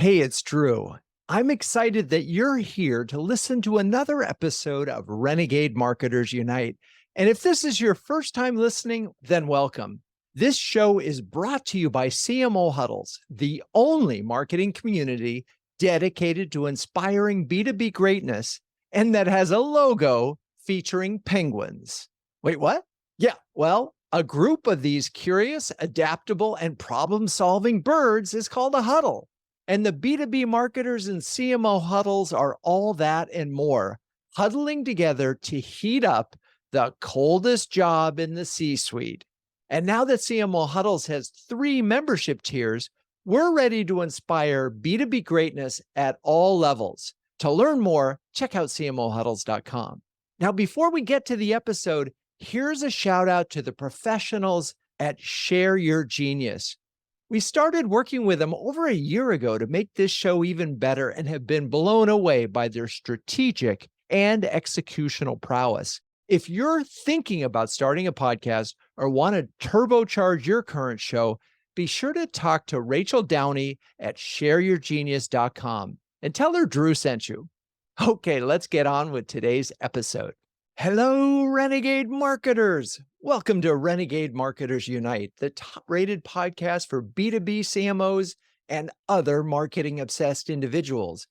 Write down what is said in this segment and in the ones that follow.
Hey, it's Drew. I'm excited that you're here to listen to another episode of Renegade Marketers Unite. And if this is your first time listening, then welcome. This show is brought to you by CMO Huddles, the only marketing community dedicated to inspiring B2B greatness and that has a logo featuring penguins. Wait, what? Yeah, well, a group of these curious, adaptable, and problem-solving birds is called a huddle. And the B2B marketers and CMO huddles are all that and more, huddling together to heat up the coldest job in the C-suite. And now that CMO Huddles has 3 membership tiers, we're ready to inspire B2B greatness at all levels. To learn more, check out cmohuddles.com. Now, before we get to the episode, here's a shout out to the professionals at Share Your Genius. We started working with them over a year ago to make this show even better and have been blown away by their strategic and executional prowess. If you're thinking about starting a podcast or want to turbocharge your current show, be sure to talk to Rachel Downey at shareyourgenius.com and tell her Drew sent you. Okay, let's get on with today's episode. Hello, Renegade Marketers. Welcome to Renegade Marketers Unite, the top-rated podcast for B2B CMOs and other marketing-obsessed individuals.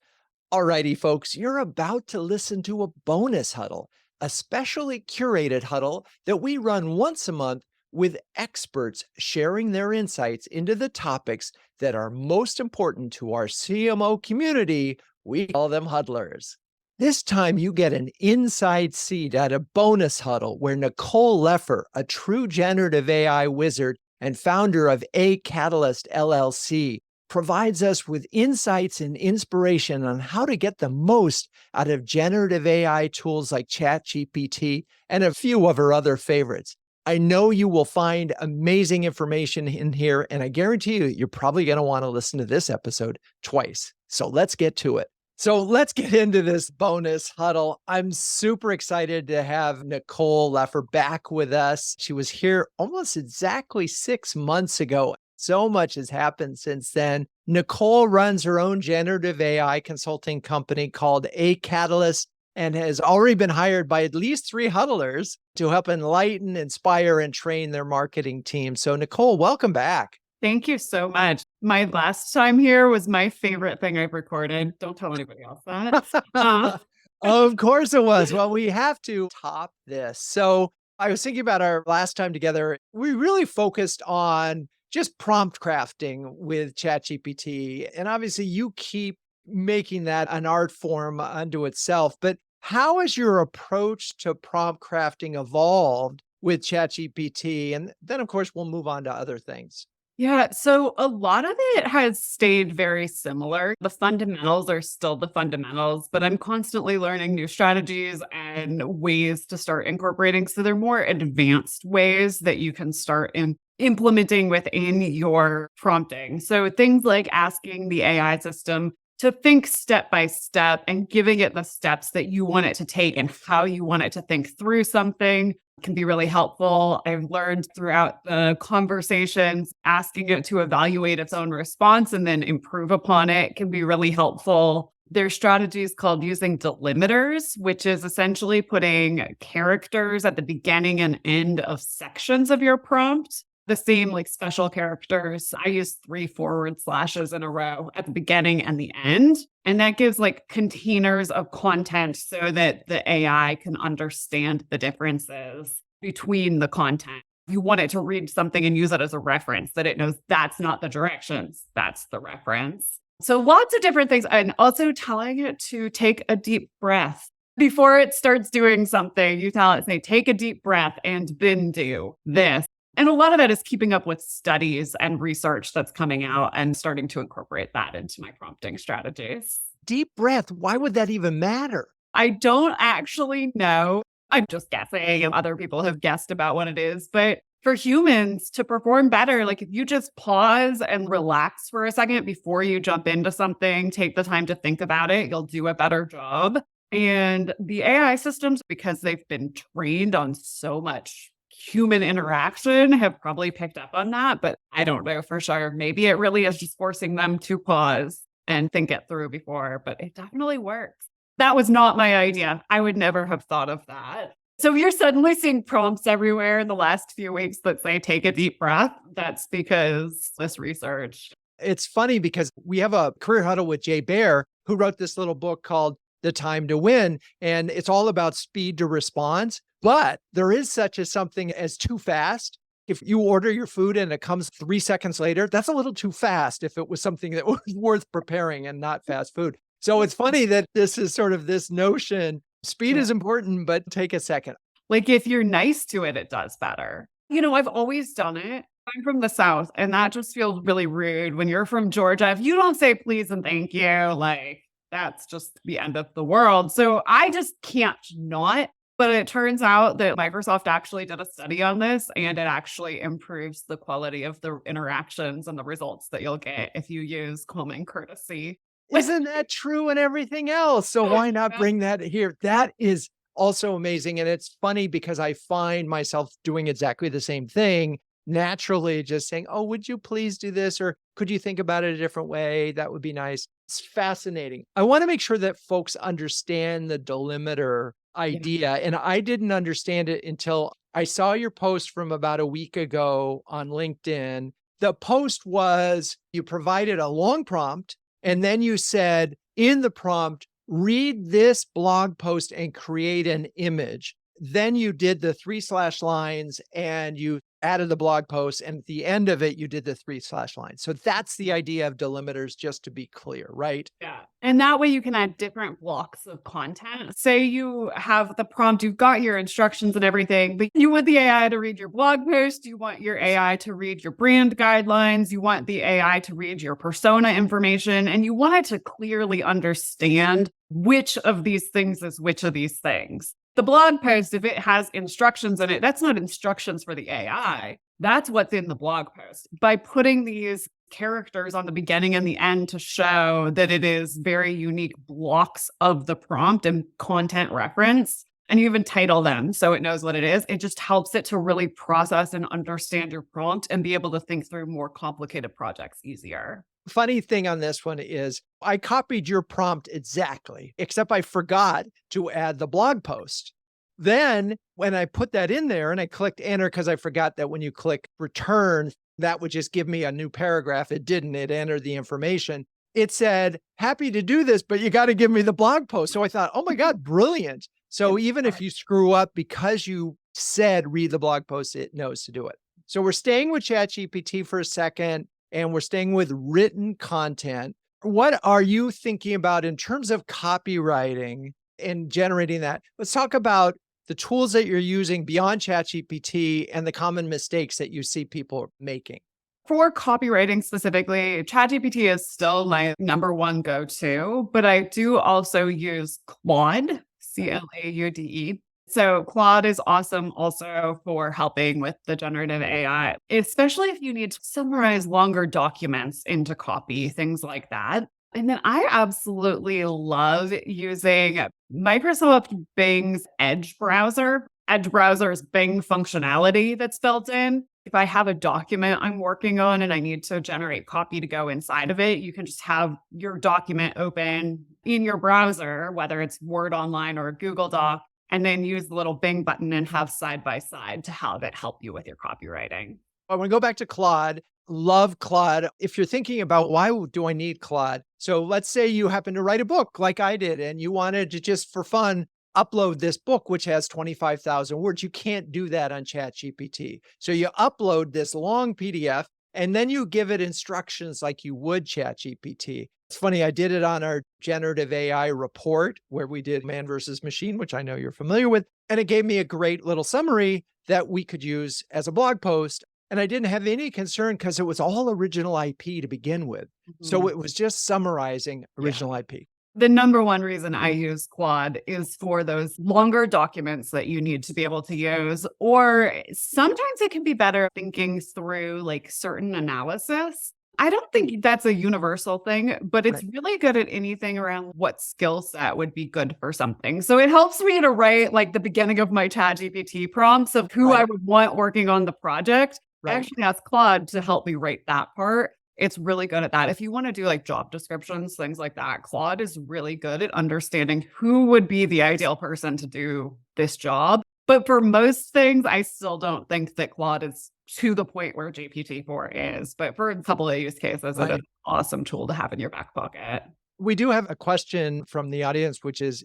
Alrighty, folks, you're about to listen to a bonus huddle, a specially curated huddle that we run once a month with experts sharing their insights into the topics that are most important to our CMO community. We call them huddlers. This time you get an inside seat at a bonus huddle where Nicole Leffer, a true generative AI wizard and founder of A Catalyst LLC, provides us with insights and inspiration on how to get the most out of generative AI tools like ChatGPT and a few of her other favorites. I know you will find amazing information in here, and I guarantee you're probably going to want to listen to this episode twice. So let's get to it. So let's get into this bonus huddle. I'm super excited to have Nicole Leffer back with us. She was here almost exactly 6 months ago. So much has happened since then. Nicole runs her own generative AI consulting company called A Catalyst and has already been hired by at least 3 huddlers to help enlighten, inspire, and train their marketing team. So Nicole, welcome back. Thank you so much. My last time here was my favorite thing I've recorded. Don't tell anybody else that. Of course it was. Well, we have to top this. So I was thinking about our last time together. We really focused on just prompt crafting with ChatGPT. And obviously you keep making that an art form unto itself. But how has your approach to prompt crafting evolved with ChatGPT? And then, of course, we'll move on to other things. Yeah, so a lot of it has stayed very similar. The fundamentals are still the fundamentals, but I'm constantly learning new strategies and ways to start incorporating. So they're more advanced ways that you can start implementing within your prompting. So things like asking the AI system to think step by step and giving it the steps that you want it to take and how you want it to think through something can be really helpful. I've learned throughout the conversations, asking it to evaluate its own response and then improve upon it can be really helpful. There's strategies called using delimiters, which is essentially putting characters at the beginning and end of sections of your prompt. The same like special characters. I use 3 forward slashes in a row at the beginning and the end. And that gives like containers of content so that the AI can understand the differences between the content. You want it to read something and use it as a reference, that it knows that's not the directions, that's the reference. So lots of different things. And also telling it to take a deep breath. Before it starts doing something, you tell it, say, take a deep breath and then do this. And a lot of that is keeping up with studies and research that's coming out and starting to incorporate that into my prompting strategies. Deep breath. Why would that even matter? I don't actually know. I'm just guessing, and other people have guessed about what it is. But for humans to perform better, like if you just pause and relax for a second before you jump into something, take the time to think about it, you'll do a better job. And the AI systems, because they've been trained on so much human interaction, have probably picked up on that, but I don't know for sure. Maybe it really is just forcing them to pause and think it through before, but it definitely works. That was not my idea. I would never have thought of that. So you're suddenly seeing prompts everywhere in the last few weeks that say, take a deep breath. That's because this research. It's funny because we have a career huddle with Jay Baer, who wrote this little book called The Time to Win. And it's all about speed to response. But there is such a something as too fast. If you order your food and it comes 3 seconds later, that's a little too fast if it was something that was worth preparing and not fast food. So it's funny that this is sort of this notion, speed is important, but take a second. Like if you're nice to it, it does better. I've always done it. I'm from the South, and that just feels really rude when you're from Georgia. If you don't say please and thank you, like that's just the end of the world. So I just can't not. But it turns out that Microsoft actually did a study on this, and it actually improves the quality of the interactions and the results that you'll get if you use common courtesy. Isn't that true in everything else? So why not bring that here? That is also amazing. And it's funny because I find myself doing exactly the same thing, naturally just saying, oh, would you please do this? Or could you think about it a different way? That would be nice. It's fascinating. I want to make sure that folks understand the delimiter idea. And I didn't understand it until I saw your post from about a week ago on LinkedIn. The post was you provided a long prompt, and then you said in the prompt, read this blog post and create an image. Then you did the 3 lines and you added the blog post. And at the end of it, you did the 3 lines. So that's the idea of delimiters, just to be clear, right? Yeah. And that way you can add different blocks of content. Say you have the prompt, you've got your instructions and everything, but you want the AI to read your blog post. You want your AI to read your brand guidelines. You want the AI to read your persona information, and you want it to clearly understand which of these things is which of these things. The blog post, if it has instructions in it, that's not instructions for the AI. That's what's in the blog post. By putting these characters on the beginning and the end to show that it is very unique blocks of the prompt and content reference, and you even title them so it knows what it is, it just helps it to really process and understand your prompt and be able to think through more complicated projects easier. Funny thing on this one is I copied your prompt exactly, except I forgot to add the blog post. Then when I put that in there and I clicked enter, because I forgot that when you click return, that would just give me a new paragraph. It didn't. It entered the information. It said, happy to do this, but you got to give me the blog post. So I thought, oh my God, brilliant. So even if you screw up because you said read the blog post, it knows to do it. So we're staying with ChatGPT for a second. And we're staying with written content. What are you thinking about in terms of copywriting and generating that? Let's talk about the tools that you're using beyond ChatGPT and the common mistakes that you see people making. For copywriting specifically, ChatGPT is still my number one go-to, but I do also use Claude, Claude. So Claude is awesome also for helping with the generative AI, especially if you need to summarize longer documents into copy, things like that. And then I absolutely love using Microsoft Bing's Edge browser. Edge browser is Bing functionality that's built in. If I have a document I'm working on and I need to generate copy to go inside of it, you can just have your document open in your browser, whether it's Word Online or a Google Doc, and then use the little Bing button and have side by side to have it help you with your copywriting. I want to go back to Claude. Love Claude. If you're thinking about why do I need Claude? So let's say you happen to write a book like I did, and you wanted to just for fun upload this book, which has 25,000 words. You can't do that on ChatGPT. So you upload this long PDF, and then you give it instructions like you would ChatGPT. It's funny, I did it on our generative AI report where we did man versus machine, which I know you're familiar with. And it gave me a great little summary that we could use as a blog post. And I didn't have any concern because it was all original IP to begin with. So it was just summarizing original IP. The number one reason I use Claude is for those longer documents that you need to be able to use, or sometimes it can be better thinking through like certain analysis. I don't think that's a universal thing, but it's really good at anything around what skill set would be good for something. So it helps me to write like the beginning of my ChatGPT prompts of who I would want working on the project. I actually asked Claude to help me write that part. It's really good at that. If you want to do like job descriptions, things like that, Claude is really good at understanding who would be the ideal person to do this job. But for most things, I still don't think that Claude is to the point where GPT-4 is. But for a couple of use cases, it's an Right. awesome tool to have in your back pocket. We do have a question from the audience, which is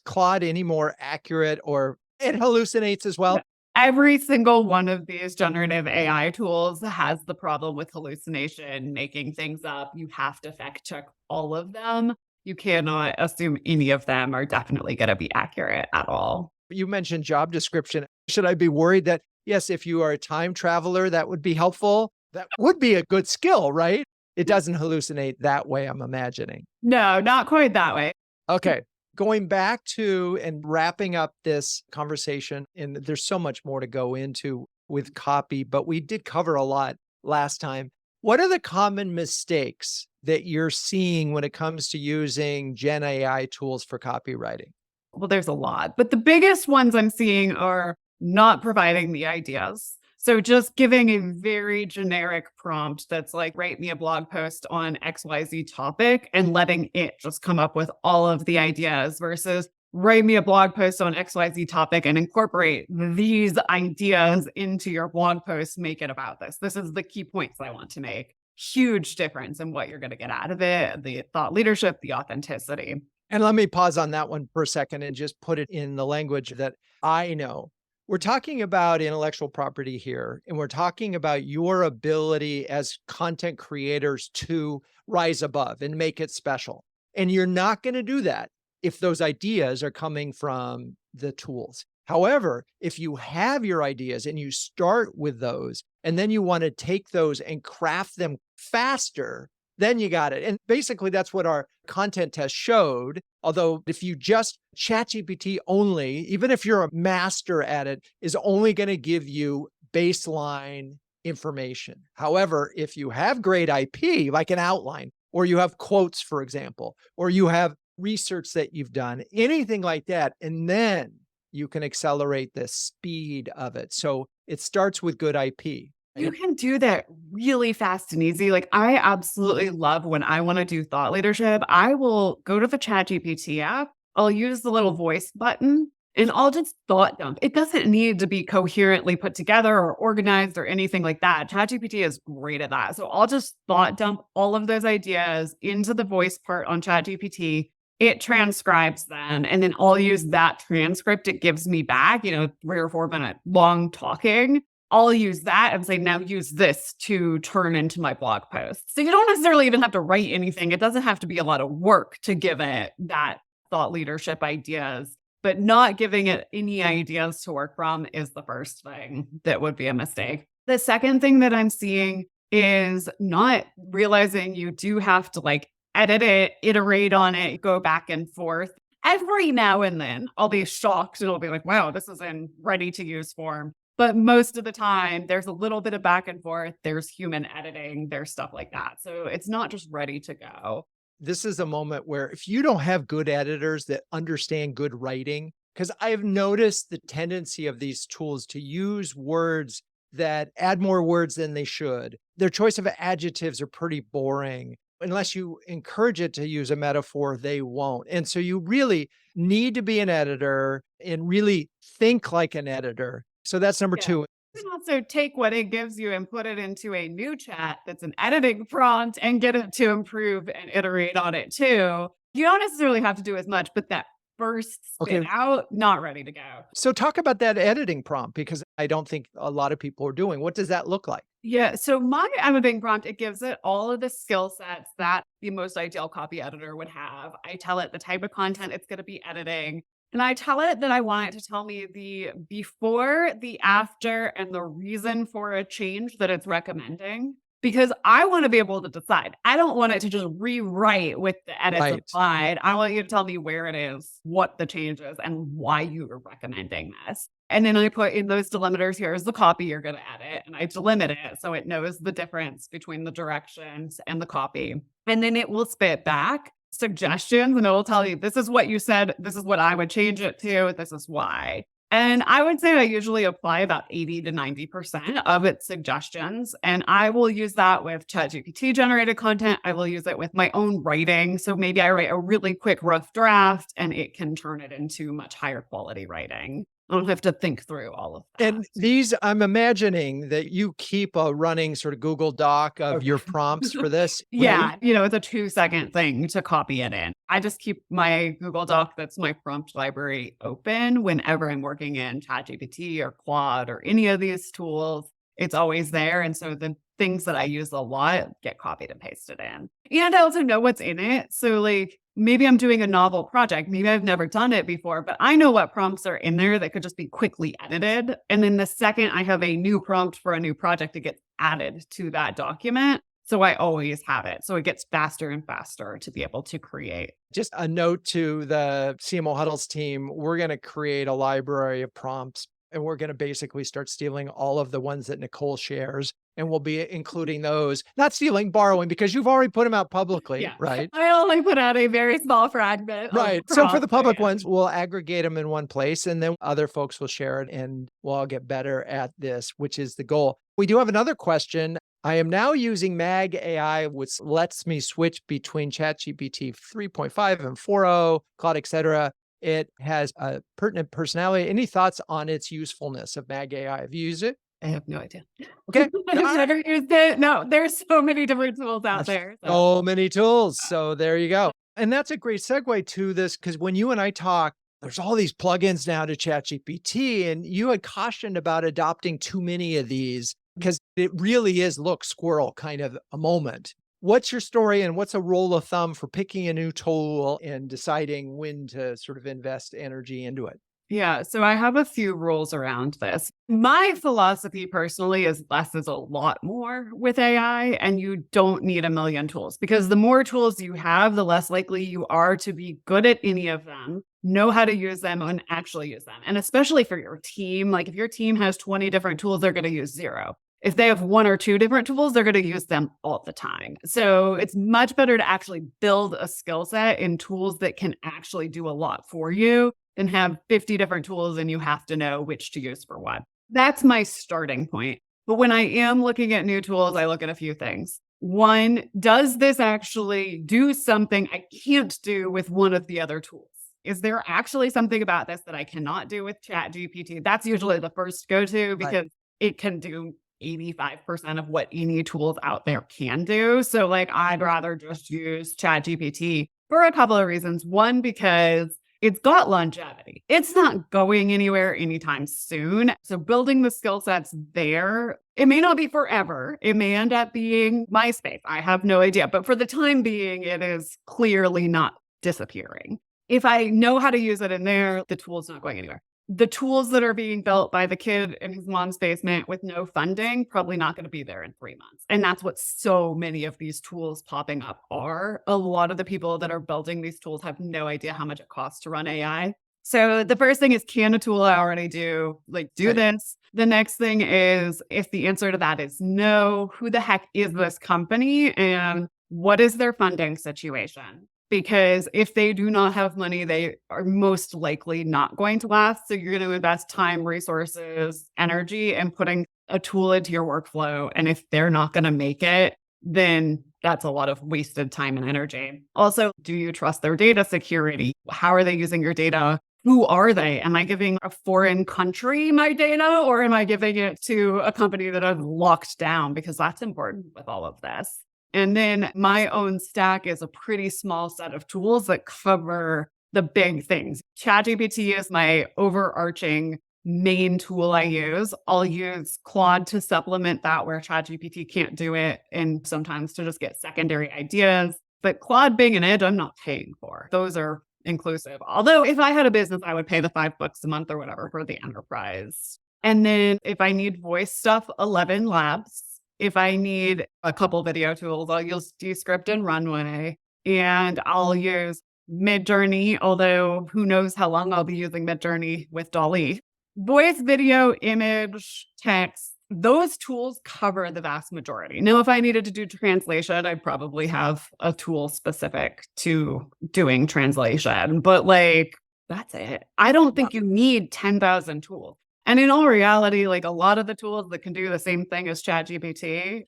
Claude any more accurate or it hallucinates as well? Every single one of these generative AI tools has the problem with hallucination, making things up. You have to fact check all of them. You cannot assume any of them are definitely going to be accurate at all. You mentioned job description. Should I be worried that, yes, if you are a time traveler, that would be helpful? That would be a good skill, right? It doesn't hallucinate that way, I'm imagining. No, not quite that way. Okay. Going back to and wrapping up this conversation, and there's so much more to go into with copy, but we did cover a lot last time. What are the common mistakes that you're seeing when it comes to using Gen AI tools for copywriting? Well, there's a lot, but the biggest ones I'm seeing are not providing the ideas. So just giving a very generic prompt that's like, write me a blog post on XYZ topic and letting it just come up with all of the ideas versus write me a blog post on XYZ topic and incorporate these ideas into your blog post, make it about this. This is the key points I want to make. Huge difference in what you're going to get out of it, the thought leadership, the authenticity. And let me pause on that one for a second and just put it in the language that I know. We're talking about intellectual property here, and we're talking about your ability as content creators to rise above and make it special. And you're not going to do that if those ideas are coming from the tools. However, if you have your ideas and you start with those, and then you want to take those and craft them faster, then you got it. And basically, that's what our content test showed. Although, if you just ChatGPT only, even if you're a master at it, is only going to give you baseline information. However, if you have great IP, like an outline, or you have quotes, for example, or you have research that you've done, anything like that, and then you can accelerate the speed of it. So it starts with good IP. You can do that really fast and easy. Like, I absolutely love when I want to do thought leadership, I will go to the ChatGPT app. I'll use the little voice button and I'll just thought dump. It doesn't need to be coherently put together or organized or anything like that. ChatGPT is great at that. So I'll just thought dump all of those ideas into the voice part on ChatGPT. It transcribes them, and then I'll use that transcript it gives me back, 3 or 4 minute long talking. I'll use that and say, now use this to turn into my blog post. So you don't necessarily even have to write anything. It doesn't have to be a lot of work to give it that thought leadership ideas, but not giving it any ideas to work from is the first thing that would be a mistake. The second thing that I'm seeing is not realizing you do have to like edit it, iterate on it, go back and forth. Every now and then I'll be shocked and I'll be like, wow, this is in ready to use form. But most of the time, there's a little bit of back and forth. There's human editing. There's stuff like that. So it's not just ready to go. This is a moment where if you don't have good editors that understand good writing, because I've noticed the tendency of these tools to use words that add more words than they should. Their choice of adjectives are pretty boring. Unless you encourage it to use a metaphor, they won't. And so you really need to be an editor and really think like an editor. So that's number Yeah. two. You can also take what it gives you and put it into a new chat that's an editing prompt and get it to improve and iterate on it too. You don't necessarily have to do as much, but that first spit Okay. out, not ready to go. So talk about that editing prompt because I don't think a lot of people are doing. What does that look like? Yeah. So my editing prompt, it gives it all of the skill sets that the most ideal copy editor would have. I tell it the type of content it's going to be editing. And I tell it that I want it to tell me the before, the after, and the reason for a change that it's recommending. Because I want to be able to decide. I don't want it to just rewrite with the edits Right. applied. I want you to tell me where it is, what the change is, and why you are recommending this. And then I put in those delimiters, here's the copy you're going to edit. And I delimit it so it knows the difference between the directions and the copy. And then it will spit back suggestions and it will tell you, this is what you said. This is what I would change it to. This is why. And I would say I usually apply about 80 to 90% of its suggestions. And I will use that with ChatGPT generated content. I will use it with my own writing. So maybe I write a really quick rough draft and it can turn it into much higher quality writing. I don't have to think through all of that. And these, I'm imagining that you keep a running sort of Google Doc of your prompts for this. Yeah, it's a 2-second thing to copy it in. I just keep my Google Doc, that's my prompt library, open whenever I'm working in ChatGPT or Claude or any of these tools. It's always there. And so the things that I use a lot get copied and pasted in. And I also know what's in it. So like maybe I'm doing a novel project. Maybe I've never done it before, but I know what prompts are in there that could just be quickly edited. And then the second I have a new prompt for a new project, it gets added to that document. So I always have it. So it gets faster and faster to be able to create. Just a note to the CMO Huddles team, we're going to create a library of prompts and we're going to basically start stealing all of the ones that Nicole shares. And we'll be including those, not stealing, borrowing, because you've already put them out publicly, right? I only put out a very small fragment. Right. So for the public ones, we'll aggregate them in one place and then other folks will share it and we'll all get better at this, which is the goal. We do have another question. I am now using Mag AI, which lets me switch between ChatGPT 3.5 and 4.0, Claude, et cetera. It has a pertinent personality. Any thoughts on its usefulness of Mag AI? Have you used it? I have no idea. Okay. I've never used it. No, there's so many different tools out there. So many tools. So there you go. And that's a great segue to this, because when you and I talk, there's all these plugins now to ChatGPT, and you had cautioned about adopting too many of these because it really is look squirrel kind of a moment. What's your story and what's a rule of thumb for picking a new tool and deciding when to sort of invest energy into it? Yeah, so I have a few rules around this. My philosophy personally is less is a lot more with AI, and you don't need a million tools, because the more tools you have, the less likely you are to be good at any of them, know how to use them, and actually use them. And especially for your team, like if your team has 20 different tools, they're going to use 0. If they have 1 or 2 different tools, they're going to use them all the time. So it's much better to actually build a skill set in tools that can actually do a lot for you than have 50 different tools and you have to know which to use for what. That's my starting point. But when I am looking at new tools, I look at a few things. One, does this actually do something I can't do with one of the other tools? Is there actually something about this that I cannot do with ChatGPT? That's usually the first go-to, because it can do 85% of what any tools out there can do. So like, I'd rather just use ChatGPT for a couple of reasons. One, because it's got longevity. It's not going anywhere anytime soon. So building the skill sets there, it may not be forever. It may end up being MySpace. I have no idea. But for the time being, it is clearly not disappearing. If I know how to use it in there, the tool's not going anywhere. The tools that are being built by the kid in his mom's basement with no funding, probably not going to be there in 3 months. And that's what so many of these tools popping up are. A lot of the people that are building these tools have no idea how much it costs to run AI. So the first thing is, can a tool I already do this? The next thing is, if the answer to that is no, who the heck is this company and what is their funding situation? Because if they do not have money, they are most likely not going to last. So you're going to invest time, resources, energy, and putting a tool into your workflow. And if they're not going to make it, then that's a lot of wasted time and energy. Also, do you trust their data security? How are they using your data? Who are they? Am I giving a foreign country my data, or am I giving it to a company that I've locked down? Because that's important with all of this. And then my own stack is a pretty small set of tools that cover the big things. ChatGPT is my overarching main tool I use. I'll use Claude to supplement that where ChatGPT can't do it, and sometimes to just get secondary ideas. But Claude being an edge, I'm not paying for. Those are inclusive. Although if I had a business, I would pay the $5 a month or whatever for the enterprise. And then if I need voice stuff, 11 Labs. If I need a couple video tools, I'll use Descript and Runway, and I'll use Midjourney, although who knows how long I'll be using Midjourney with DALL-E. Voice, video, image, text, those tools cover the vast majority. Now, if I needed to do translation, I'd probably have a tool specific to doing translation. But like That's it. I don't think you need 10,000 tools. And in all reality, like a lot of the tools that can do the same thing as ChatGPT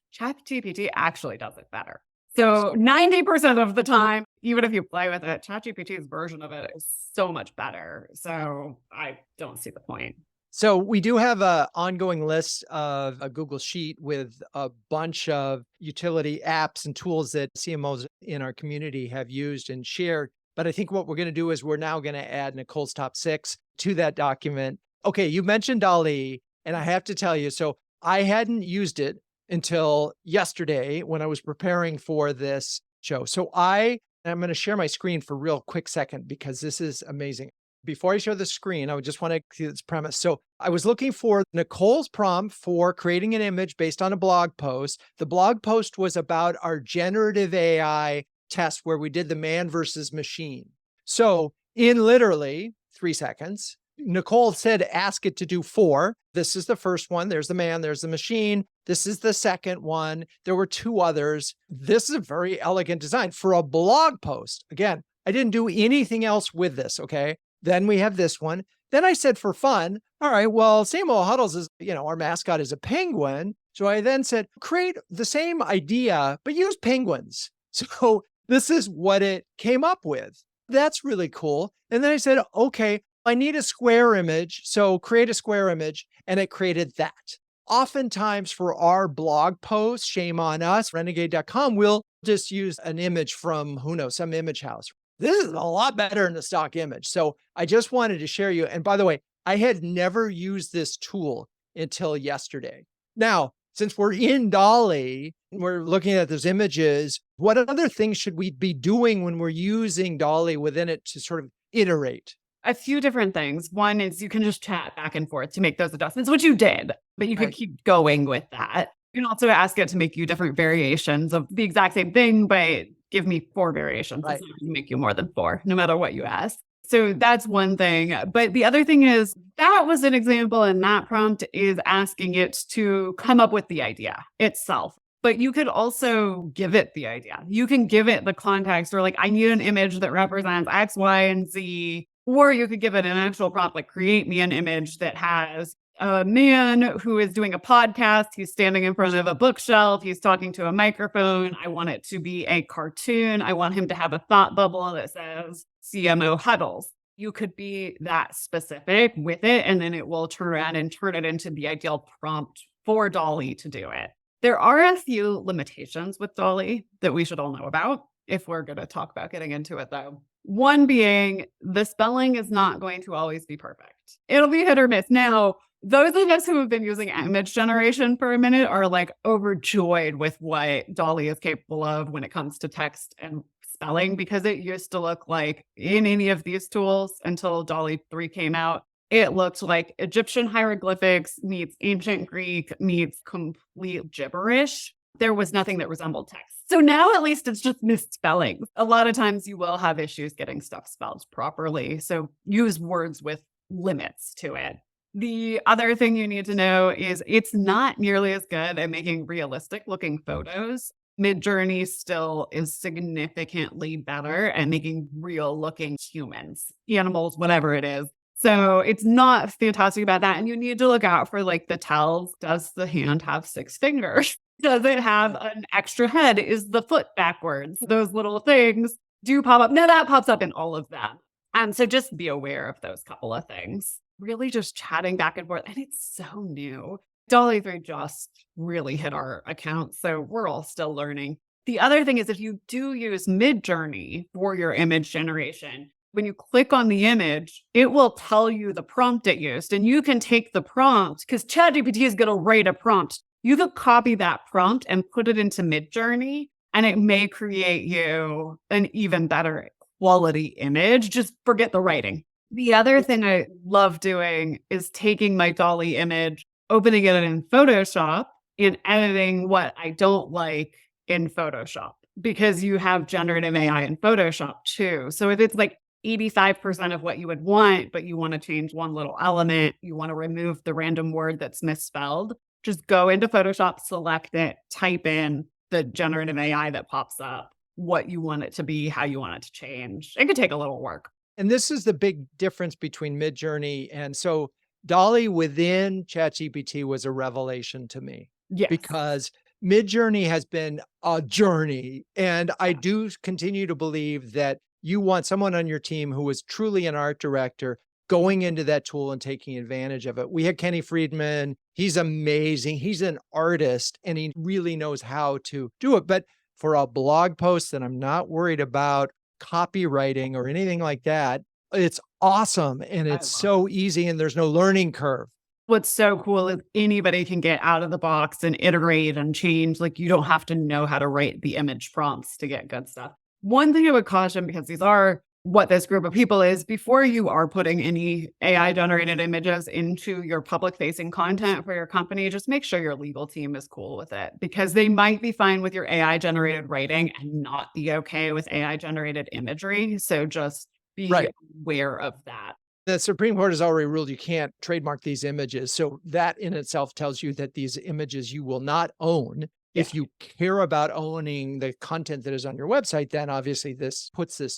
actually does it better. So 90% of the time, even if you play with it, ChatGPT's version of it is so much better. So I don't see the point. So we do have a ongoing list of a Google Sheet with a bunch of utility apps and tools that CMOs in our community have used and shared. But I think what we're going to do is we're now going to add Nicole's top 6 to that document. Okay, you mentioned DALL-E, and I have to tell you, so I hadn't used it until yesterday when I was preparing for this show. So I'm going to share my screen for a real quick second because this is amazing. Before I show the screen, I would just want to see this premise. So I was looking for Nicole's prompt for creating an image based on a blog post. The blog post was about our generative AI test where we did the man versus machine. So in literally 3 seconds, Nicole said, ask it to do 4. This is the first one. There's the man, there's the machine. This is the second one. There were 2 others. This is a very elegant design for a blog post. Again, I didn't do anything else with this, okay? Then we have this one. Then I said for fun, all right, well, CMO Huddles is, our mascot is a penguin. So I then said, create the same idea, but use penguins. So this is what it came up with. That's really cool. And then I said, okay, I need a square image. So create a square image. And it created that. Oftentimes for our blog posts, shame on us, renegade.com, we'll just use an image from, who knows, some image house. This is a lot better than the stock image. So I just wanted to share you. And by the way, I had never used this tool until yesterday. Now, since we're in DALL-E, we're looking at those images, what other things should we be doing when we're using DALL-E within it to sort of iterate? A few different things. One is you can just chat back and forth to make those adjustments, which you did, but you can keep going with that. You can also ask it to make you different variations of the exact same thing, but give me 4 variations. It's not going to make you more than 4, no matter what you ask. So that's one thing. But the other thing is that was an example, and that prompt is asking it to come up with the idea itself. But you could also give it the idea. You can give it the context or like, I need an image that represents X, Y, and Z. Or you could give it an actual prompt, like create me an image that has a man who is doing a podcast. He's standing in front of a bookshelf. He's talking to a microphone. I want it to be a cartoon. I want him to have a thought bubble that says CMO Huddles. You could be that specific with it, and then it will turn around and turn it into the ideal prompt for DALL-E to do it. There are a few limitations with DALL-E that we should all know about if we're going to talk about getting into it, though. One being the spelling is not going to always be perfect. It'll be hit or miss. Now, those of us who have been using image generation for a minute are like overjoyed with what DALL-E is capable of when it comes to text and spelling, because it used to look like in any of these tools until DALL-E 3 came out, it looked like Egyptian hieroglyphics meets ancient Greek meets complete gibberish. There was nothing that resembled text. So now at least it's just misspellings. A lot of times you will have issues getting stuff spelled properly. So use words with limits to it. The other thing you need to know is it's not nearly as good at making realistic looking photos. Midjourney still is significantly better at making real looking humans, animals, whatever it is. So it's not fantastic about that. And you need to look out for like the tells. Does the hand have 6 fingers? Does it have an extra head? Is the foot backwards? Those little things do pop up. Now that pops up in all of them. And so just be aware of those couple of things. Really just chatting back and forth. And it's so new. DALL-E 3 just really hit our account. So we're all still learning. The other thing is if you do use Midjourney for your image generation, when you click on the image, it will tell you the prompt it used. And you can take the prompt because ChatGPT is going to write a prompt. You can copy that prompt and put it into Midjourney, and it may create you an even better quality image. Just forget the writing. The other thing I love doing is taking my DALL-E image, opening it in Photoshop, and editing what I don't like in Photoshop, because you have generative AI in Photoshop too. So if it's like 85% of what you would want, but you want to change one little element, you want to remove the random word that's misspelled, just go into Photoshop, select it, type in the generative AI that pops up, what you want it to be, how you want it to change. It could take a little work. And this is the big difference between Midjourney and so Dolly within ChatGPT was a revelation to me Yes. because Midjourney has been a journey. And I Yeah. do continue to believe that you want someone on your team who is truly an art director going into that tool and taking advantage of it. We had Kenny Friedman. He's amazing. He's an artist and he really knows how to do it. But for a blog post that I'm not worried about copywriting or anything like that, it's awesome and I it's love it. so easy and there's no learning curve. What's so cool is anybody can get out of the box and iterate and change. Like you don't have to know how to write the image prompts to get good stuff. One thing I would caution, because these are what this group of people is, before you are putting any AI generated images into your public facing content for your company, just make sure your legal team is cool with it because they might be fine with your AI generated writing and not be okay with AI generated imagery. So just be Right. aware of that. The Supreme Court has already ruled you can't trademark these images. So that in itself tells you that these images you will not own. Yeah. If you care about owning the content that is on your website, then obviously this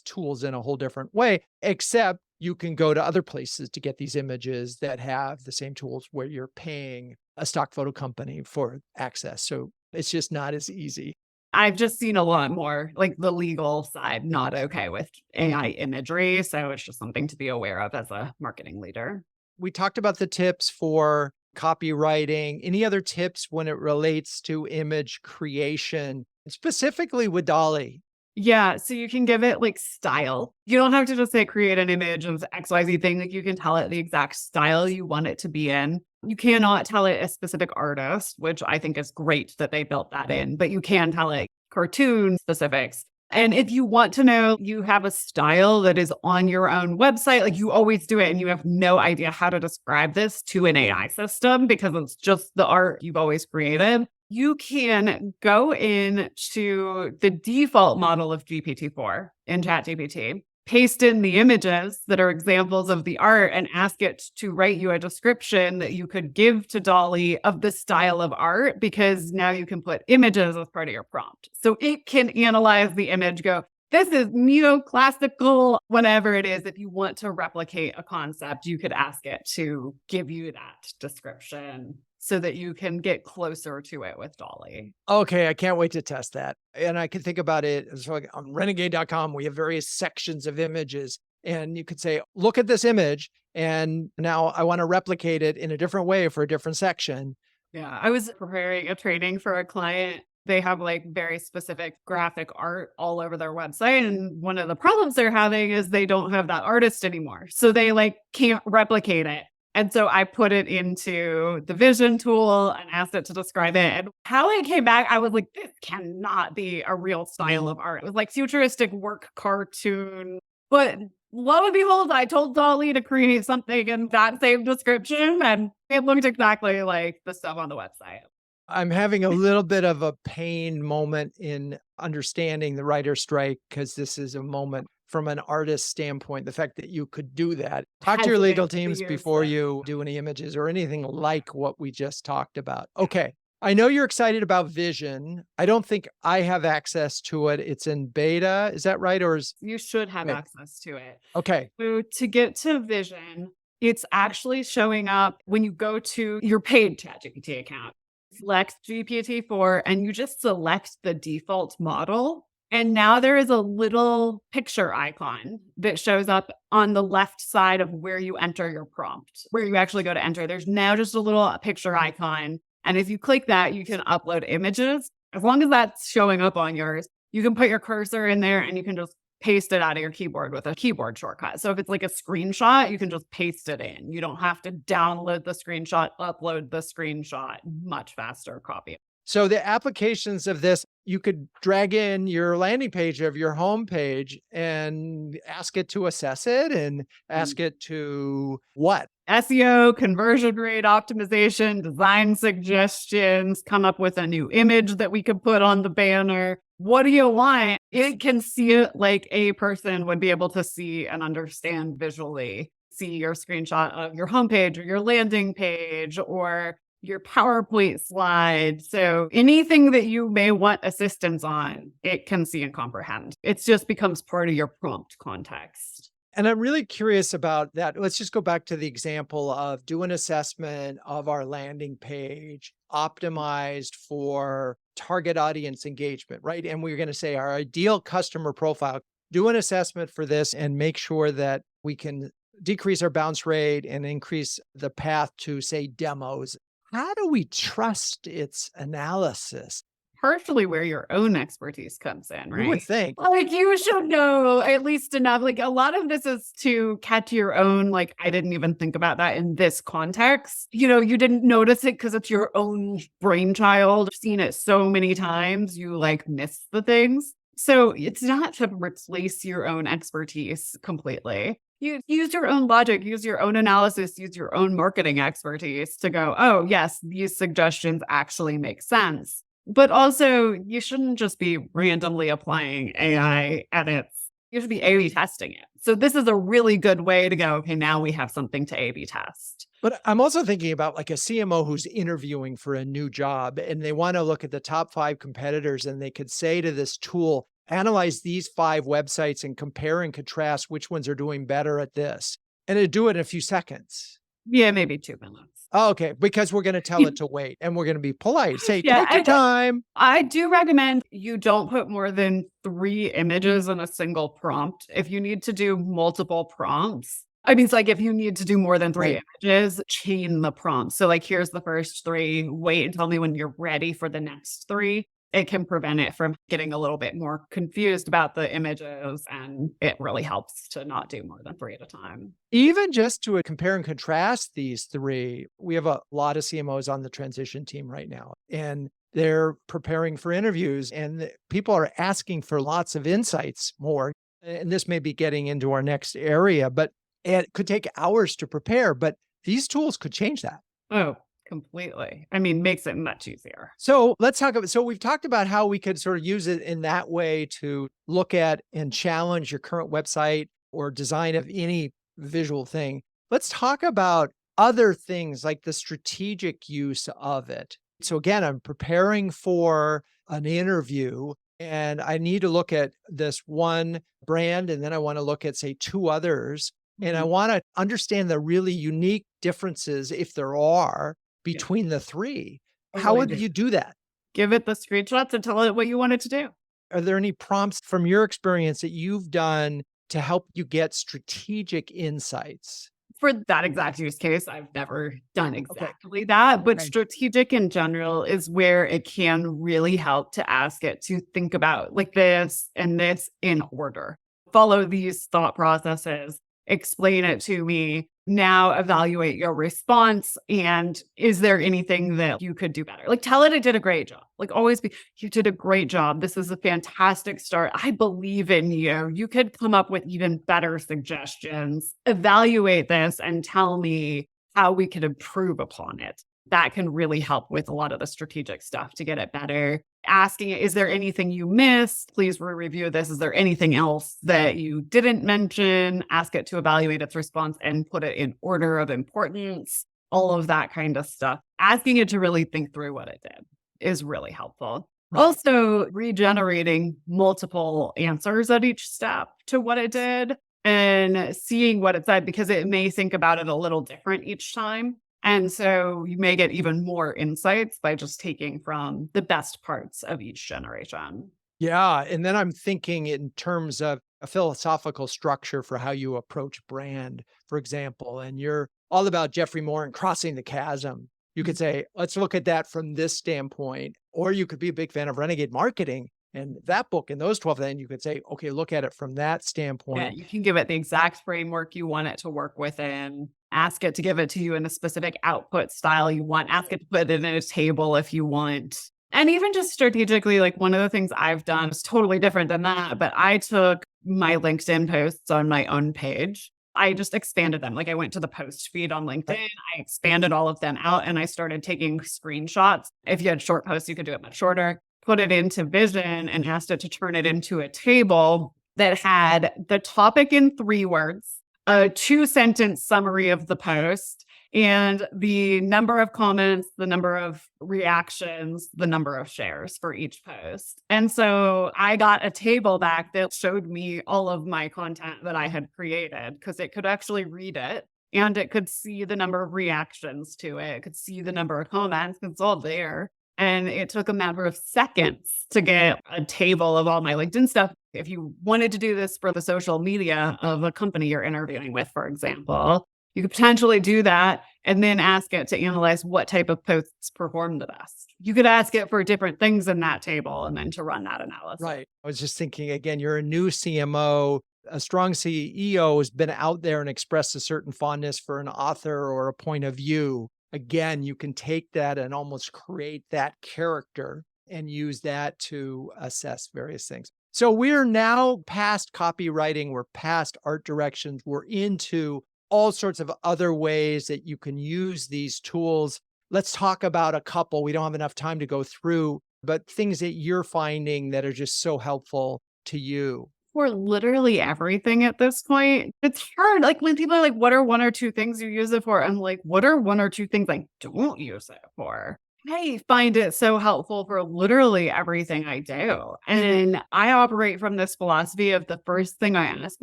tools in a whole different way, except you can go to other places to get these images that have the same tools where you're paying a stock photo company for access. So it's just not as easy. I've just seen a lot more like the legal side not okay with AI imagery. So it's just something to be aware of as a marketing leader. We talked about the tips for copywriting. Any other tips when it relates to image creation, specifically with Dolly? Yeah. So you can give it like style. You don't have to just say create an image of XYZ thing. Like you can tell it the exact style you want it to be in. You cannot tell it a specific artist, which I think is great that they built that in, but you can tell it cartoon specifics. And if you want to know you have a style that is on your own website, like you always do it and you have no idea how to describe this to an AI system because it's just the art you've always created, you can go in to the default model of GPT-4 in ChatGPT, paste in the images that are examples of the art and ask it to write you a description that you could give to Dolly of the style of art, because now you can put images as part of your prompt. So it can analyze the image, go, this is neoclassical, whatever it is. If you want to replicate a concept, you could ask it to give you that description so that you can get closer to it with Dolly. Okay, I can't wait to test that. And I can think about it as like on renegade.com, we have various sections of images. And you could say, look at this image. And now I want to replicate it in a different way for a different section. Yeah, I was preparing a training for a client. They have like very specific graphic art all over their website. And one of the problems they're having is they don't have that artist anymore. So they like can't replicate it. And so I put it into the vision tool and asked it to describe it. And how it came back, I was like, this cannot be a real style of art. It was like futuristic work cartoon. But lo and behold, I told Dolly to create something in that same description, and it looked exactly like the stuff on the website. I'm having a little bit of a pain moment in understanding the writer's strike because this is a moment from an artist standpoint, the fact that you could do that. Talk to your legal Hesitant to teams use before it. you do any images or anything like what we just talked about. Okay. I know you're excited about Vision. I don't think I have access to it. It's in beta. Is that right? Or is You should have okay. access to it. Okay. So to get to Vision, it's actually showing up when you go to your paid ChatGPT account. Select GPT-4 and you just select the default model. And now there is a little picture icon that shows up on the left side of where you enter your prompt, where you actually go to enter. There's now just a little picture icon. And if you click that, you can upload images. As long as that's showing up on yours, you can put your cursor in there and you can just paste it out of your keyboard with a keyboard shortcut. So if it's like a screenshot, you can just paste it in. You don't have to download the screenshot, upload the screenshot, much faster copy. So the applications of this, you could drag in your landing page of your home page and ask it to assess it and ask it to what? SEO, conversion rate optimization, design suggestions, come up with a new image that we could put on the banner. What do you want? It can see it like a person would be able to see and understand visually. See your screenshot of your homepage or your landing page or your PowerPoint slide. So anything that you may want assistance on, it can see and comprehend. It just becomes part of your prompt context. And I'm really curious about that. Let's just go back to the example of do an assessment of our landing page optimized for target audience engagement, right? And we're going to say our ideal customer profile, do an assessment for this and make sure that we can decrease our bounce rate and increase the path to, say, demos. How do we trust its analysis? Partially where your own expertise comes in, You would right? think. Like, you should know at least enough. Like, a lot of this is to catch your own, like, I didn't even think about that in this context. You didn't notice it because it's your own brainchild. I've seen it so many times, you like miss the things. So it's not to replace your own expertise completely. You use your own logic, use your own analysis, use your own marketing expertise to go, oh, yes, these suggestions actually make sense. But also, you shouldn't just be randomly applying AI edits. You should be A/B testing it. So this is a really good way to go, okay, now we have something to A/B test. But I'm also thinking about like a CMO who's interviewing for a new job and they want to look at the top 5 competitors and they could say to this tool, analyze these 5 websites and compare and contrast which ones are doing better at this. And it'd do it in a few seconds. Yeah, maybe 2 minutes. Oh, okay, because we're going to tell it to wait and we're going to be polite. Say, Yeah, take your time. I do recommend you don't put more than 3 images in a single prompt. If you need to do multiple prompts, I mean, it's like if you need to do more than 3 Right. images, chain the prompts. So like, here's the first 3, wait and tell me when you're ready for the next 3. It can prevent it from getting a little bit more confused about the images, and it really helps to not do more than 3 at a time. Even just to compare and contrast these 3, we have a lot of CMOs on the transition team right now, and they're preparing for interviews, and people are asking for lots of insights more. And this may be getting into our next area, but it could take hours to prepare, but these tools could change that. Oh, completely. I mean, makes it much easier. So let's talk about, so we've talked about how we could sort of use it in that way to look at and challenge your current website or design of any visual thing. Let's talk about other things like the strategic use of it. So again, I'm preparing for an interview and I need to look at this one brand and then I want to look at, say, 2 others. And I Mhm. want to understand the really unique differences, if there are, Yeah, between the 3. How totally would agree. you do that? Give it the screenshots and tell it what you want it to do. Are there any prompts from your experience that you've done to help you get strategic insights? For that exact use case, I've never done Okay. exactly that, but Okay. strategic in general is where it can really help to ask it to think about like this and this in order. Follow these thought processes, explain it to me. Now evaluate your response. And is there anything that you could do better? Like, tell it did a great job. Like, always be, you did a great job. This is a fantastic start. I believe in you. You could come up with even better suggestions. Evaluate this and tell me how we could improve upon it. That can really help with a lot of the strategic stuff to get it better. Asking it, is there anything you missed? Please review this. Is there anything else that you didn't mention? Ask it to evaluate its response and put it in order of importance, all of that kind of stuff. Asking it to really think through what it did is really helpful. Right. Also, regenerating multiple answers at each step to what it did and seeing what it said, because it may think about it a little different each time. And so you may get even more insights by just taking from the best parts of each generation. Yeah. And then I'm thinking in terms of a philosophical structure for how you approach brand, for example, and you're all about Jeffrey Moore and crossing the chasm. You could say, let's look at that from this standpoint. Or you could be a big fan of Renegade marketing and that book and those 12, then you could say, okay, look at it from that Yeah, standpoint. you can give it the exact framework you want it to work within. Ask it to give it to you in a specific output style you want. Ask it to put it in a table if you want. And even just strategically, like, one of the things I've done is totally different than that, but I took my LinkedIn posts on my own page. I just expanded them. Like, I went to the post feed on LinkedIn, I expanded all of them out, and I started taking screenshots. If you had short posts, you could do it much shorter. Put it into Vision and asked it to turn it into a table that had the topic in 3 words, a 2-sentence summary of the post, and the number of comments, the number of reactions, the number of shares for each post. And so I got a table back that showed me all of my content that I had created because it could actually read it and it could see the number of reactions to it. It could see the number of comments. It's all there. And it took a matter of seconds to get a table of all my LinkedIn stuff. If you wanted to do this for the social media of a company you're interviewing with, for example, you could potentially do that and then ask it to analyze what type of posts perform the best. You could ask it for different things in that table and then to run that analysis. Right. I was just thinking, again, you're a new CMO. A strong CEO has been out there and expressed a certain fondness for an author or a point of view. Again, you can take that and almost create that character and use that to assess various things. So we're now past copywriting, we're past art directions, we're into all sorts of other ways that you can use these tools. Let's talk about a couple. We don't have enough time to go through, but things that you're finding that are just so helpful to you. For literally everything at this point. It's hard. Like when people are like, what are one or two things you use it for? I'm like, what are one or two things I don't use it for? I find it so helpful for literally everything I do. And I operate from this philosophy of the first thing I ask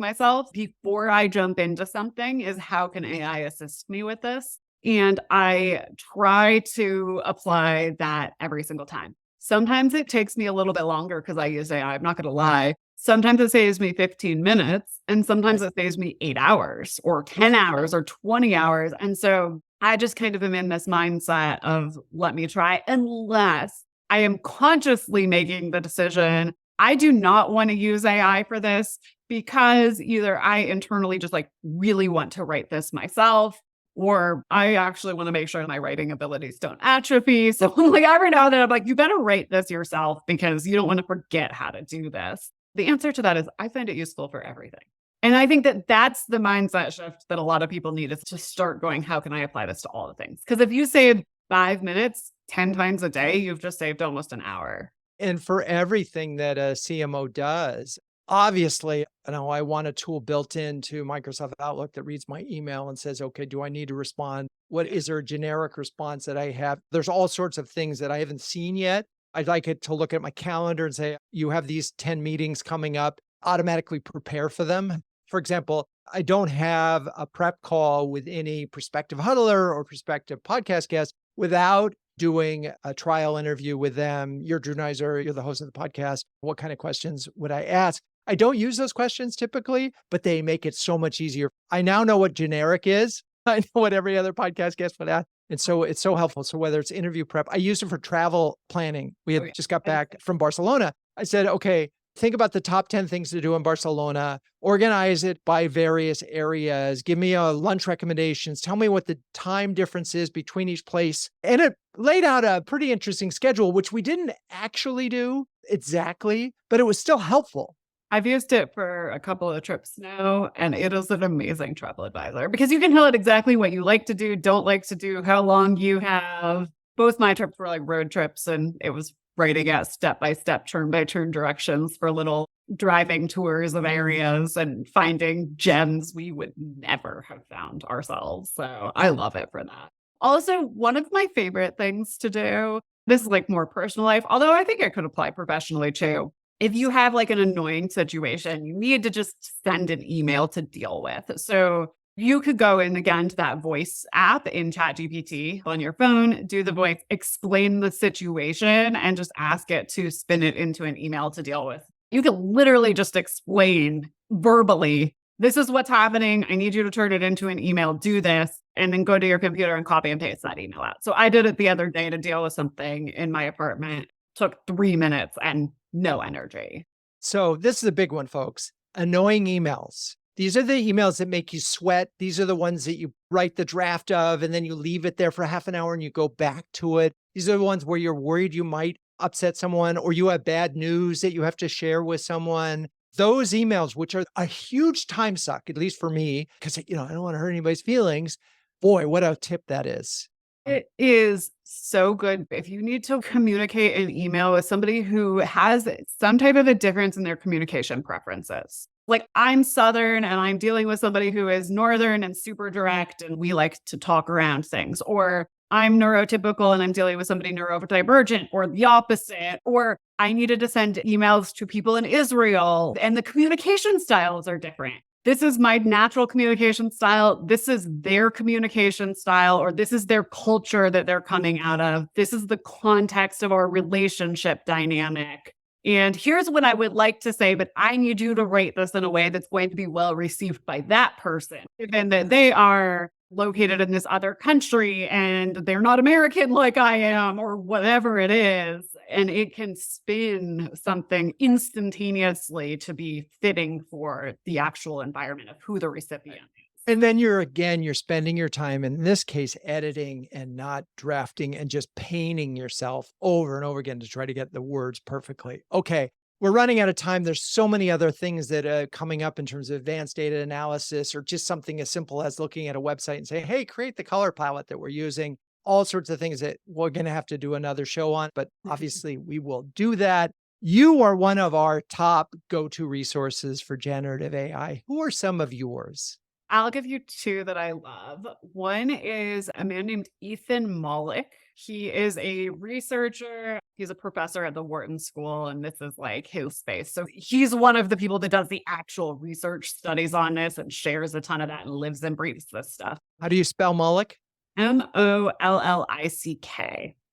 myself before I jump into something is how can AI assist me with this? And I try to apply that every single time. Sometimes it takes me a little bit longer because I use AI. I'm not going to lie. Sometimes it saves me 15 minutes and sometimes it saves me 8 hours or 10 hours or 20 hours. And so I just kind of am in this mindset of let me try, unless I am consciously making the decision. I do not want to use AI for this because either I internally just like really want to write this myself, or I actually want to make sure my writing abilities don't atrophy. So like every now and then I'm like, you better write this yourself because you don't want to forget how to do this. The answer to that is I find it useful for everything. And I think that that's the mindset shift that a lot of people need is to start going, how can I apply this to all the things? Because if you save 5 minutes 10 times a day, you've just saved almost an hour. And for everything that a CMO does, obviously, I want a tool built into Microsoft Outlook that reads my email and says, okay, do I need to respond? What is there a generic response that I have? There's all sorts of things that I haven't seen yet. I'd like it to look at my calendar and say, you have these 10 meetings coming up, automatically prepare for them. For example, I don't have a prep call with any prospective huddler or prospective podcast guest without doing a trial interview with them. You're Drew Neiser, you're the host of the podcast. What kind of questions would I ask? I don't use those questions typically, but they make it so much easier. I now know what generic is. I know what every other podcast guest would ask. And so it's so helpful. So whether it's interview prep, I use it for travel planning. We had just got back from Barcelona. I said, okay, think about the top 10 things to do in Barcelona, organize it by various areas, give me lunch recommendations, tell me what the time difference is between each place. And it laid out a pretty interesting schedule, which we didn't actually do exactly, but it was still helpful. I've used it for a couple of trips now, and it is an amazing travel advisor because you can tell it exactly what you like to do, don't like to do, how long you have. Both my trips were like road trips, and it was writing out step-by-step, turn-by-turn directions for little driving tours of areas and finding gems we would never have found ourselves. So I love it for that. Also, one of my favorite things to do, this is like more personal life, although I think it could apply professionally too. If you have like an annoying situation, you need to just send an email to deal with. So you could go in again to that voice app in ChatGPT on your phone, do the voice, explain the situation, and just ask it to spin it into an email to deal with. You can literally just explain verbally, this is what's happening. I need you to turn it into an email, do this, and then go to your computer and copy and paste that email out. So I did it the other day to deal with something in my apartment. Took 3 minutes and no energy. So this is a big one, folks. Annoying emails. These are the emails that make you sweat. These are the ones that you write the draft of, and then you leave it there for half an hour and you go back to it. These are the ones where you're worried you might upset someone or you have bad news that you have to share with someone. Those emails, which are a huge time suck, at least for me, because I don't want to hurt anybody's feelings. Boy, what a tip that is. It is so good. If you need to communicate an email with somebody who has some type of a difference in their communication preferences, Like I'm Southern and I'm dealing with somebody who is Northern and super direct and we like to talk around things. Or I'm neurotypical and I'm dealing with somebody neurodivergent or the opposite. Or I needed to send emails to people in Israel and the communication styles are different. This is my natural communication style. This is their communication style, or this is their culture that they're coming out of. This is the context of our relationship dynamic. And here's what I would like to say, but I need you to write this in a way that's going to be well received by that person, given that they are located in this other country and they're not American like I am, or whatever it is. And it can spin something instantaneously to be fitting for the actual environment of who the recipient is. And then you're spending your time, in this case, editing and not drafting and just painting yourself over and over again to try to get the words perfectly. Okay, we're running out of time. There's so many other things that are coming up in terms of advanced data analysis, or just something as simple as looking at a website and saying, hey, create the color palette that we're using. All sorts of things that we're going to have to do another show on, but obviously we will do that. You are one of our top go-to resources for generative AI. Who are some of yours? I'll give you two that I love. One is a man named Ethan Mollick. He is a researcher. He's a professor at the Wharton School, and this is like his space. So he's one of the people that does the actual research studies on this and shares a ton of that and lives and breathes this stuff. How do you spell Mullick? Mollick.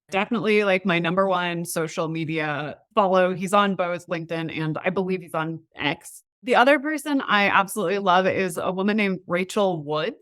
Definitely like my number one social media follow. He's on both LinkedIn and I believe he's on X. The other person I absolutely love is a woman named Rachel Woods.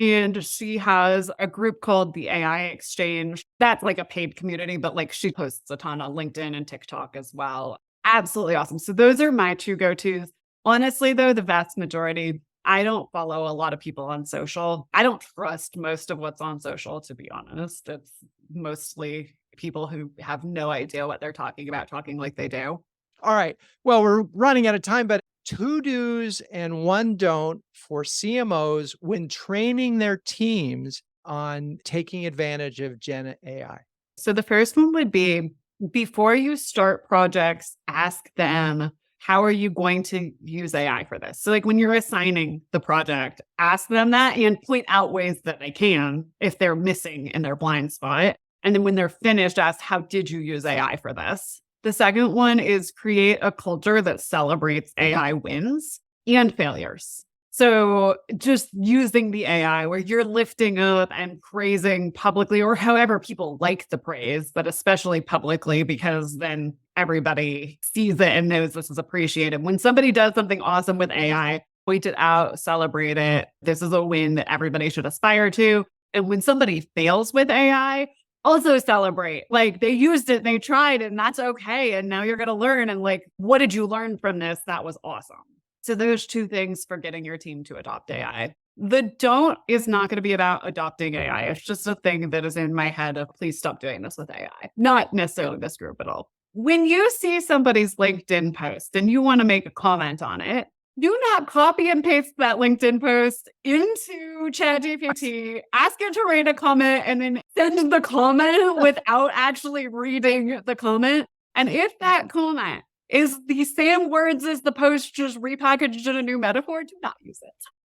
And she has a group called the AI Exchange. That's like a paid community, but like she posts a ton on LinkedIn and TikTok as well. Absolutely awesome. So those are my two go-tos. Honestly, though, the vast majority, I don't follow a lot of people on social. I don't trust most of what's on social, to be honest. It's mostly people who have no idea what they're talking about, talking like they do. All right. Well, we're running out of time, but two do's and one don't for CMOs when training their teams on taking advantage of Gen AI. So the first one would be, before you start projects, ask them, how are you going to use AI for this? So like when you're assigning the project, ask them that and point out ways that they can if they're missing in their blind spot. And then when they're finished, ask, how did you use AI for this? The second one is create a culture that celebrates AI wins and failures. So just using the AI where you're lifting up and praising publicly, or however people like the praise, but especially publicly, because then everybody sees it and knows this is appreciated. When somebody does something awesome with AI, point it out, celebrate it. This is a win that everybody should aspire to. And when somebody fails with AI, also celebrate. Like they used it, they tried, and that's okay. And now you're going to learn. And like, what did you learn from this? That was awesome. So there's two things for getting your team to adopt AI. The don't is not going to be about adopting AI. It's just a thing that is in my head of please stop doing this with AI. Not necessarily this group at all. When you see somebody's LinkedIn post and you want to make a comment on it, do not copy and paste that LinkedIn post into ChatGPT, ask it to write a comment, and then send the comment without actually reading the comment. And if that comment is the same words as the post, just repackaged in a new metaphor, do not use it.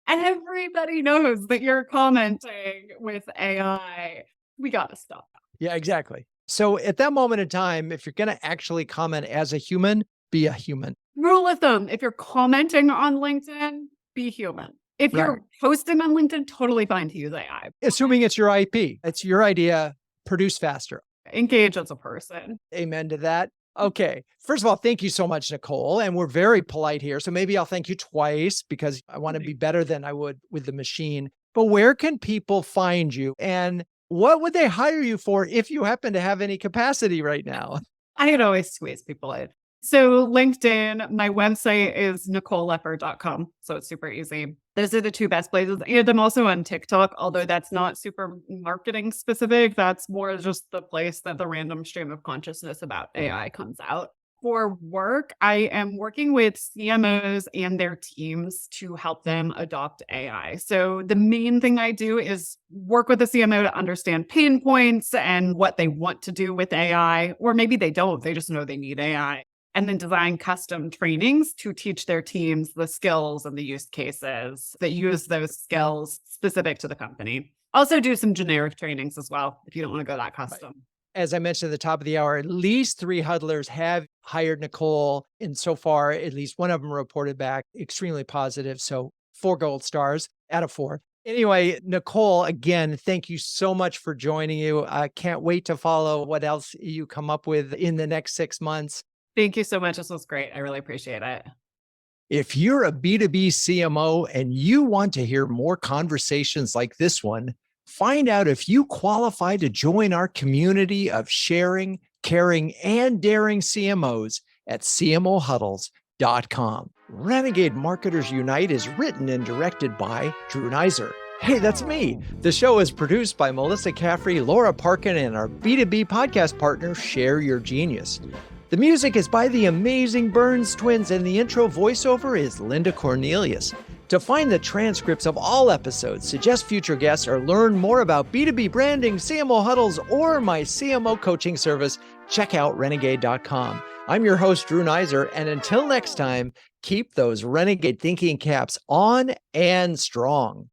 And everybody knows that you're commenting with AI. We got to stop. Yeah, exactly. So at that moment in time, if you're going to actually comment as a human, be a human. Rule of thumb, if you're commenting on LinkedIn, be human. If you're posting on LinkedIn, totally fine to use AI. Assuming it's your IP, it's your idea, produce faster. Engage as a person. Amen to that. Okay. First of all, thank you so much, Nicole. And we're very polite here. So maybe I'll thank you twice because I want to be better than I would with the machine. But where can people find you? And what would they hire you for if you happen to have any capacity right now? I could always squeeze people in. So LinkedIn, my website is NicoleLeffer.com. So it's super easy. Those are the two best places. And I'm also on TikTok, although that's not super marketing specific. That's more just the place that the random stream of consciousness about AI comes out. For work, I am working with CMOs and their teams to help them adopt AI. So the main thing I do is work with the CMO to understand pain points and what they want to do with AI, or maybe they don't, they just know they need AI. and then design custom trainings to teach their teams the skills and the use cases that use those skills specific to the company. Also do some generic trainings as well if you don't want to go that custom. As I mentioned at the top of the hour, at least 3 huddlers have hired Nicole. And so far, at least one of them reported back extremely positive. So 4 gold stars out of 4. Anyway, Nicole, again, thank you so much for joining you. I can't wait to follow what else you come up with in the next 6 months. Thank you so much. This was great. I really appreciate it. If you're a B2B CMO and you want to hear more conversations like this one, find out if you qualify to join our community of sharing, caring, and daring CMOs at CMOHuddles.com. Renegade Marketers Unite is written and directed by Drew Neiser. Hey, that's me. The show is produced by Melissa Caffrey, Laura Parkin, and our B2B podcast partner, Share Your Genius. The music is by the amazing Burns Twins, and the intro voiceover is Linda Cornelius. To find the transcripts of all episodes, suggest future guests, or learn more about B2B branding, CMO Huddles, or my CMO coaching service, check out Renegade.com. I'm your host, Drew Neiser, and until next time, keep those Renegade thinking caps on and strong.